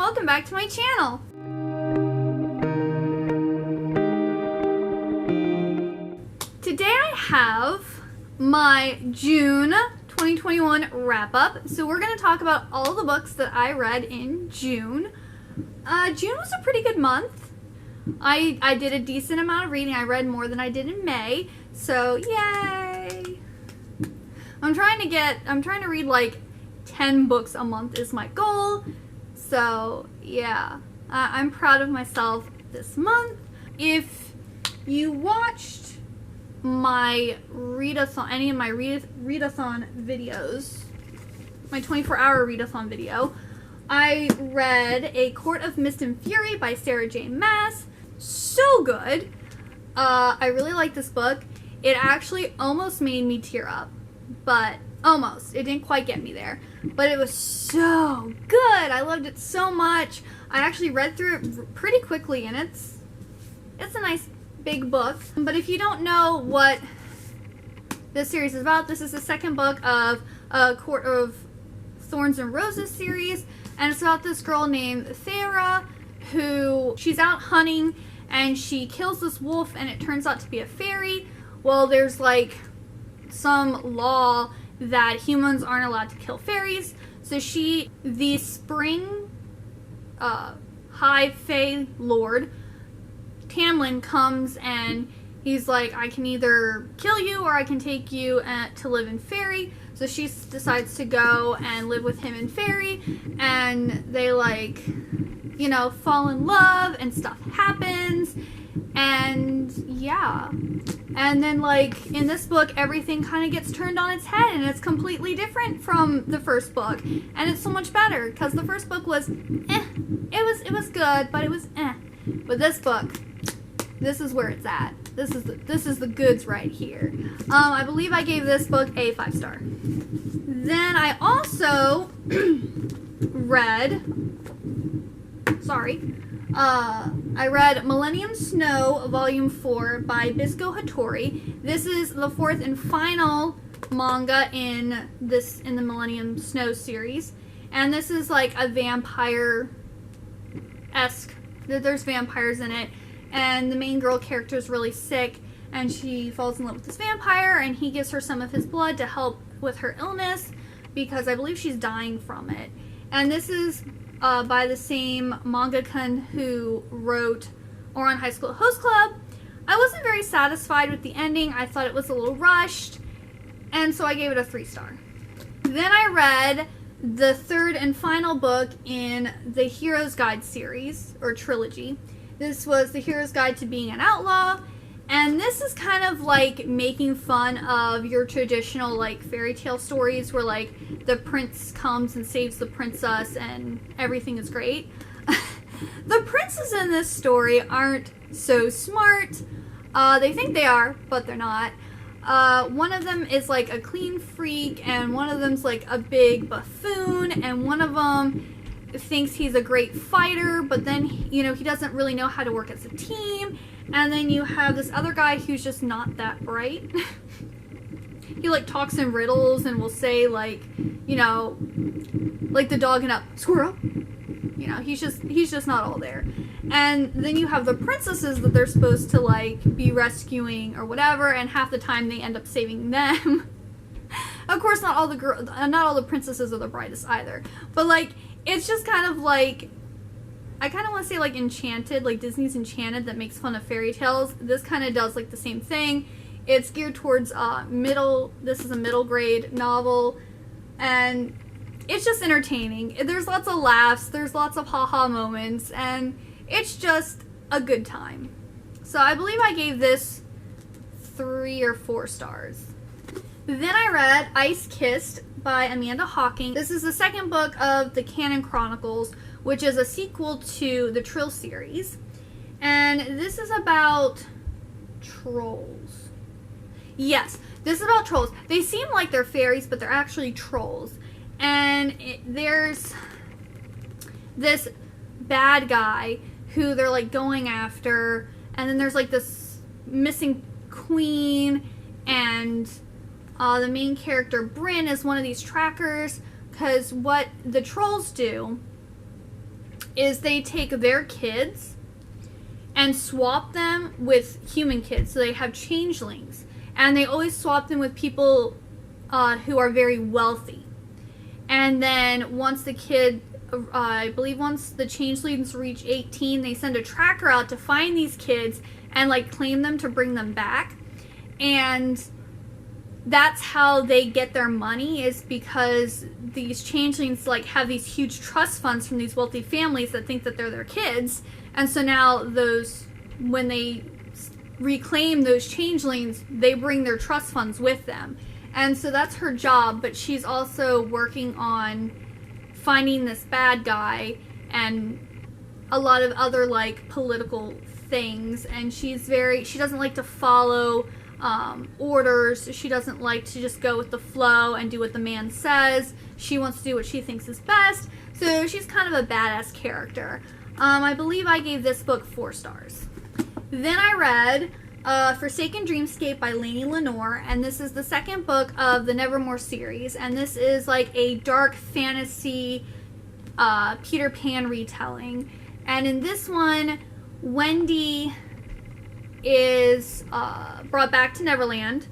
welcome back to my channel. Today I have my June 2021 wrap-up. So we're going to talk about all the books that I read in June. June was a pretty good month. I did a decent amount of reading. I read more than I did in May. So yay! I'm trying to read like 10 books a month is my goal. So yeah, I'm proud of myself this month. If you watched my readathon, any of my readathon videos, my 24-hour readathon video, I read A Court of Mist and Fury by Sarah J. Maas. So good. I really like this book. It actually almost made me tear up, but almost. It didn't quite get me there, but it was so good. I loved it so much. I actually read through it pretty quickly, and it's a nice big book. But if you don't know what this series is about, this is the second book of A Court of Thorns and Roses series, and it's about this girl named Thera who she's out hunting and she kills this wolf and it turns out to be a fairy. Well, there's like some law that humans aren't allowed to kill fairies, so the spring high fae lord Tamlin comes and he's like, I can either kill you or I can take you to live in Fairy. So she decides to go and live with him in Fairy, and they like, you know, fall in love and stuff happens, and yeah. And then like in this book, everything kind of gets turned on its head and it's completely different from the first book, and it's so much better because the first book was it was good, but it was but this book, this is where it's at. This is the goods right here. I believe I gave this book a 5-star. Then I also read, I read Millennium Snow Volume 4 by Bisco Hattori. This is the fourth and final manga in the Millennium Snow series. And this is like a vampire-esque, there's vampires in it. And the main girl character is really sick, and she falls in love with this vampire, and he gives her some of his blood to help with her illness, because I believe she's dying from it. And this is by the same mangaka who wrote Ouran High School Host Club. I wasn't very satisfied with the ending. I thought it was a little rushed, and so I gave it a 3-star. Then I read the third and final book in the Hero's Guide series, or trilogy. This was The Hero's Guide to Being an Outlaw, and this is kind of like making fun of your traditional like fairy tale stories where like the prince comes and saves the princess and everything is great. The princes in this story aren't so smart. They think they are, but they're not. One of them is like a clean freak, and one of them's like a big buffoon, and one of them thinks he's a great fighter, but then, you know, he doesn't really know how to work as a team. And then you have this other guy who's just not that bright. He like talks in riddles and will say like, you know, like the dog and up squirrel. You know, he's just not all there. And then you have the princesses that they're supposed to like be rescuing or whatever, and half the time they end up saving them. Of course, not all the princesses are the brightest either. But like, it's just kind of like, I kind of want to say like Enchanted, like Disney's Enchanted that makes fun of fairy tales. This kind of does like the same thing. It's geared towards this is a middle grade novel, and it's just entertaining. There's lots of laughs, there's lots of haha moments, and it's just a good time. So I believe I gave this 3 or 4 stars. Then I read Ice Kissed by Amanda Hocking. This is the second book of the Canon Chronicles, which is a sequel to the Trill series. And this is about trolls. Yes, this is about trolls. They seem like they're fairies, but they're actually trolls. And there's this bad guy who they're like going after, and then there's like this missing queen, and the main character, Bryn, is one of these trackers, because what the trolls do is they take their kids and swap them with human kids. So they have changelings. And they always swap them with people who are very wealthy. And then once the kid, I believe once the changelings reach 18, they send a tracker out to find these kids and like claim them to bring them back. And that's how they get their money, is because these changelings like have these huge trust funds from these wealthy families that think that they're their kids. And so now when they reclaim those changelings, they bring their trust funds with them. And so that's her job, but she's also working on finding this bad guy and a lot of other like political things. And she doesn't like to follow orders. She doesn't like to just go with the flow and do what the man says. She wants to do what she thinks is best. So she's kind of a badass character. I believe I gave this book 4 stars. Then I read Forsaken Dreamscape by Lainey Lenore, and this is the second book of the Nevermore series, and this is like a dark fantasy Peter Pan retelling. And in this one, Wendy is brought back to Neverland,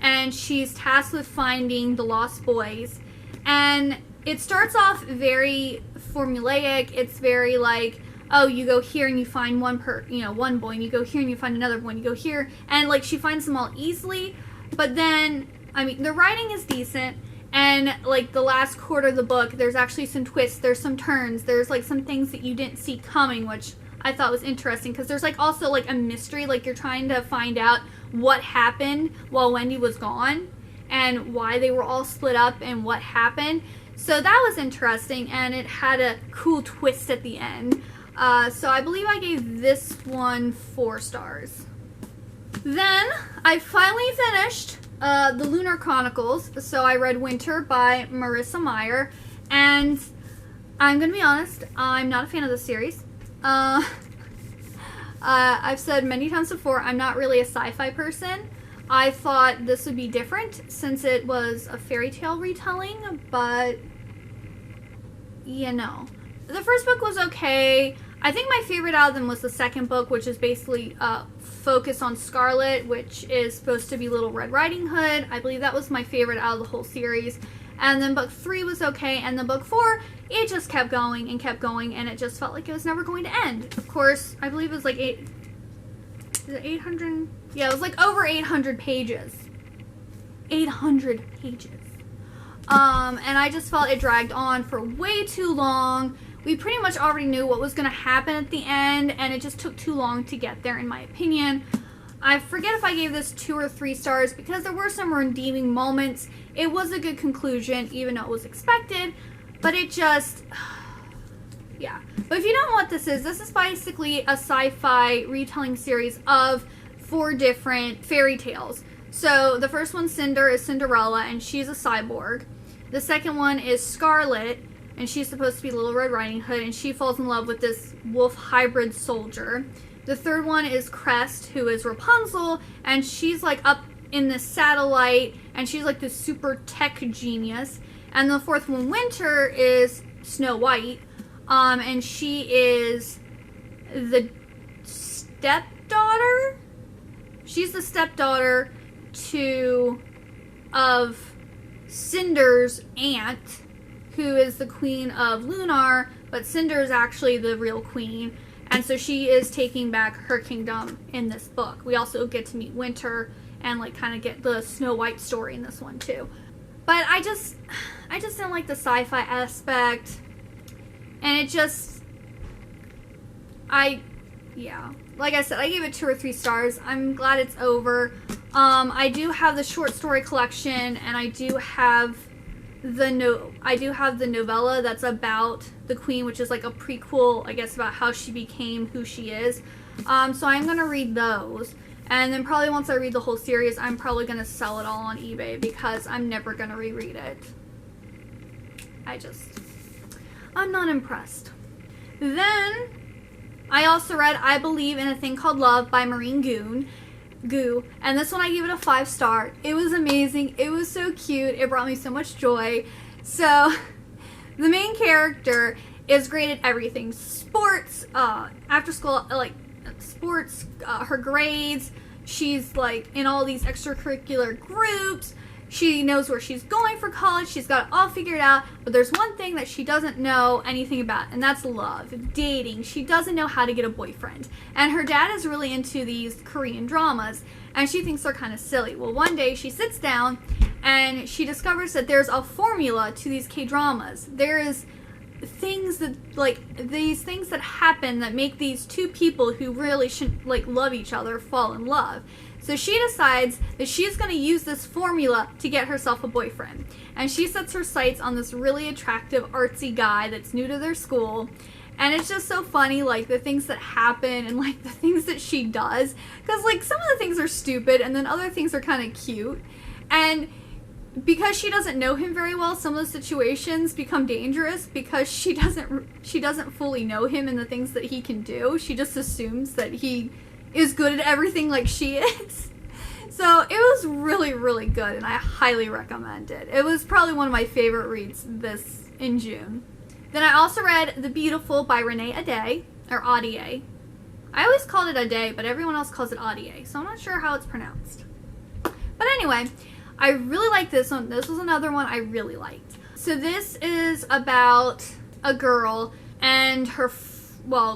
and she's tasked with finding the lost boys. And it starts off very formulaic. It's very like, oh, you go here and you find one boy, and you go here and you find another boy, and you go here, and like she finds them all easily. But then, I mean, the writing is decent, and like the last quarter of the book, there's actually some twists, there's some turns, there's like some things that you didn't see coming, which I thought was interesting, because there's like also like a mystery, like you're trying to find out what happened while Wendy was gone and why they were all split up and what happened. So that was interesting, and it had a cool twist at the end. So I believe I gave this one 4 stars. Then I finally finished the Lunar Chronicles. So I read Winter by Marissa Meyer, and I'm gonna be honest, I'm not a fan of the series. I've said many times before, I'm not really a sci-fi person. I thought this would be different since it was a fairy tale retelling, but you know. The first book was okay. I think my favorite out of them was the second book, which is basically focused on Scarlet, which is supposed to be Little Red Riding Hood. I believe that was my favorite out of the whole series. And then book 3 was okay, and then book 4, it just kept going, and it just felt like it was never going to end. Of course, I believe it was like 800? Yeah, it was like over 800 pages. 800 pages. And I just felt it dragged on for way too long. We pretty much already knew what was going to happen at the end, and it just took too long to get there, in my opinion. I forget if I gave this 2 or 3 stars, because there were some redeeming moments. It was a good conclusion, even though it was expected, but it just, yeah. But if you don't know what this is basically a sci-fi retelling series of 4 different fairy tales. So the first one, Cinder, is Cinderella, and she's a cyborg. The second one is Scarlet, and she's supposed to be Little Red Riding Hood, and she falls in love with this wolf hybrid soldier. The third one is Crest, who is Rapunzel, and she's like up in this satellite, and she's like this super tech genius. And the fourth one, Winter, is Snow White, and she is the stepdaughter? She's the stepdaughter of Cinder's aunt, who is the queen of Lunar, but Cinder is actually the real queen, and so she is taking back her kingdom in this book. We also get to meet Winter and like kind of get the Snow White story in this one too. But I just didn't like the sci-fi aspect, and it just, yeah. Like I said, I gave it 2 or 3 stars. I'm glad it's over. I do have the short story collection, and I do have the novella that's about the queen, which is like a prequel, I guess, about how she became who she is. So I'm gonna read those, and then probably once I read the whole series, I'm probably gonna sell it all on eBay, because I'm never gonna reread it. I'm not impressed. Then I also read I Believe in a Thing Called Love by Maureen Goo, and this one I gave it a 5 star. It was amazing. It was so cute. It brought me so much joy. So the main character is great at everything. Sports, after school, like sports, her grades. She's like in all these extracurricular groups. She knows where she's going for college. She's got it all figured out. But there's one thing that she doesn't know anything about, and that's love, dating. She doesn't know how to get a boyfriend. And her dad is really into these Korean dramas, and she thinks they're kind of silly. Well, one day she sits down and she discovers that there's a formula to these K-dramas. There is things that, like, these things that happen that make these two people who really shouldn't, like, love each other fall in love. So she decides that she's going to use this formula to get herself a boyfriend. And she sets her sights on this really attractive, artsy guy that's new to their school. And it's just so funny, like, the things that happen and, like, the things that she does. Because, like, some of the things are stupid and then other things are kind of cute. And because she doesn't know him very well, some of the situations become dangerous because she doesn't fully know him and the things that he can do. She just assumes that he is good at everything like she is. So it was really, really good, and I highly recommend it. It was probably one of my favorite reads in June. Then I also read The Beautiful by Renee Ahdieh, or Ahdieh. I always called it Ahdieh, but everyone else calls it Ahdieh, so I'm not sure how it's pronounced. But anyway, I really liked this one. This was another one I really liked. So this is about a girl and her,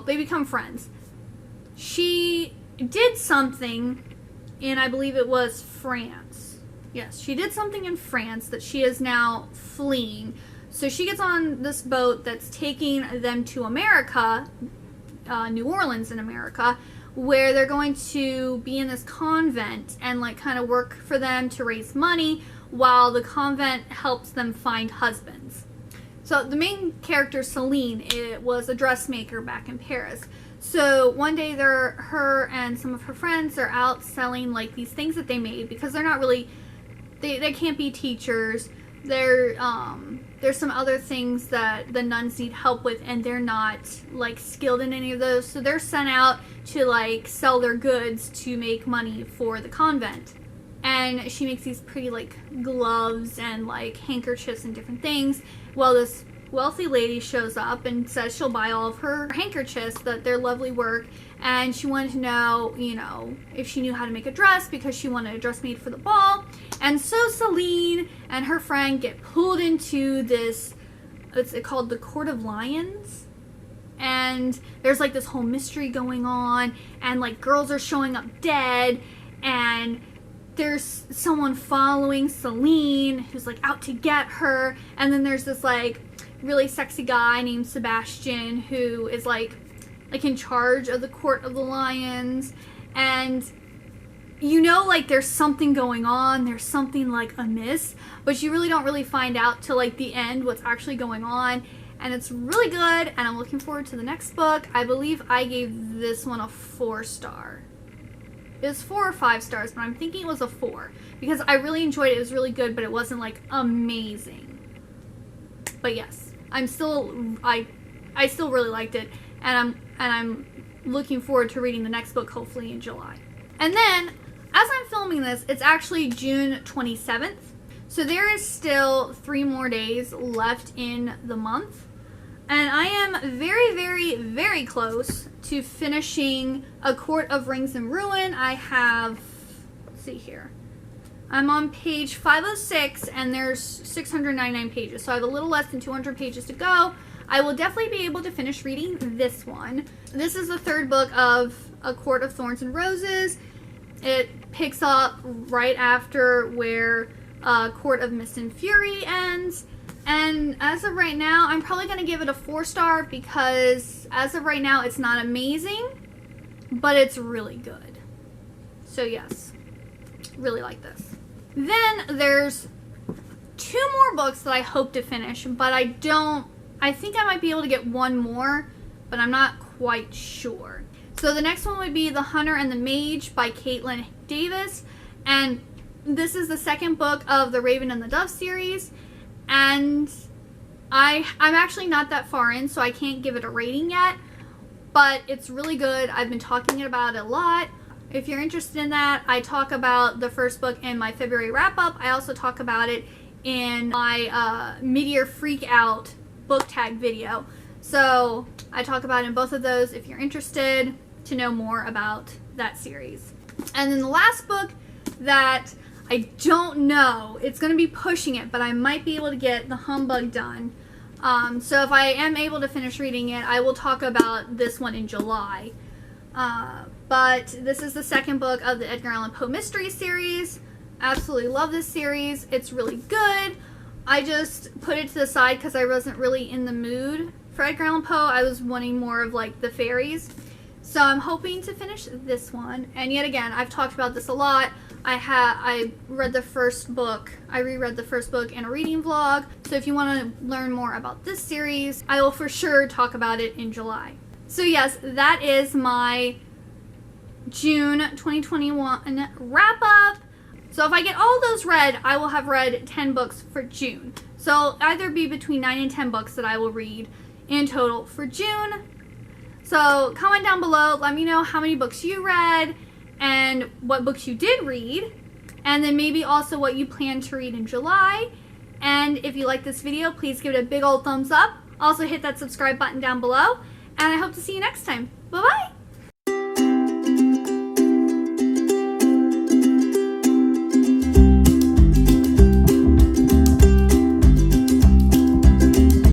they become friends. She did something in, I believe it was France. Yes, she did something in France that she is now fleeing. So she gets on this boat that's taking them to America, New Orleans in America, where they're going to be in this convent and like kind of work for them to raise money while the convent helps them find husbands. So the main character, Celine, was a dressmaker back in Paris. So one day her and some of her friends are out selling like these things that they made because they're not really, they can't be teachers. There's some other things that the nuns need help with, and they're not like skilled in any of those. So they're sent out to like sell their goods to make money for the convent. And she makes these pretty like gloves and like handkerchiefs and different things. Well, this wealthy lady shows up and says she'll buy all of her handkerchiefs, that they're lovely work, and she wanted to know, if she knew how to make a dress because she wanted a dress made for the ball. And so Celine and her friend get pulled into this, it's called the Court of Lions, and there's like this whole mystery going on, and like girls are showing up dead, and there's someone following Celine who's like out to get her, and then there's this like really sexy guy named Sebastian who is like in charge of the Court of the Lions, and like there's something going on, there's something like amiss, but you really don't really find out till like the end what's actually going on. And it's really good, and I'm looking forward to the next book. I believe I gave this one a 4-star. It was 4 or 5 stars, but I'm thinking it was a 4 because I really enjoyed it. It was really good, but it wasn't like amazing. But yes, I still really liked it, and I'm looking forward to reading the next book hopefully in July. And then as I'm filming this, it's actually June 27th. So there is still 3 more days left in the month. And I am very, very, very close to finishing A Court of Rings and Ruin. I have, let's see here. I'm on page 506 and there's 699 pages. So I have a little less than 200 pages to go. I will definitely be able to finish reading this one. This is the 3rd book of A Court of Thorns and Roses. It picks up right after where Court of Mist and Fury ends. And as of right now, I'm probably going to give it a 4-star because as of right now, it's not amazing, but it's really good. So yes, really like this. Then there's 2 more books that I hope to finish, but I think I might be able to get 1 more, but I'm not quite sure. So the next one would be The Hunter and the Mage by Caitlin Davis, and this is the 2nd book of the Raven and the Dove series, and I'm actually not that far in, so I can't give it a rating yet, but it's really good. I've been talking about it a lot. If you're interested in that, I talk about the 1st book in my February wrap-up. I also talk about it in my mid-year freak out book tag video. So I talk about in both of those if you're interested to know more about that series. And then the last book that I don't know, it's going to be pushing it, but I might be able to get The Humbug done. So if I am able to finish reading it, I will talk about this one in July. But this is the second book of the Edgar Allan Poe mystery series. Absolutely love this series. It's really good. I just put it to the side because I wasn't really in the mood for Edgar Allan Poe. I was wanting more of like the fairies. So I'm hoping to finish this one. And yet again, I've talked about this a lot. I read the first book. I reread the first book in a reading vlog. So if you want to learn more about this series, I will for sure talk about it in July. So yes, that is my June 2021 wrap up. So if I get all those read, I will have read 10 books for June. So it'll either be between 9 and 10 books that I will read in total for June. So comment down below, let me know how many books you read and what books you did read, and then maybe also what you plan to read in July. And if you like this video, please give it a big old thumbs up. Also hit that subscribe button down below, and I hope to see you next time. Bye-bye!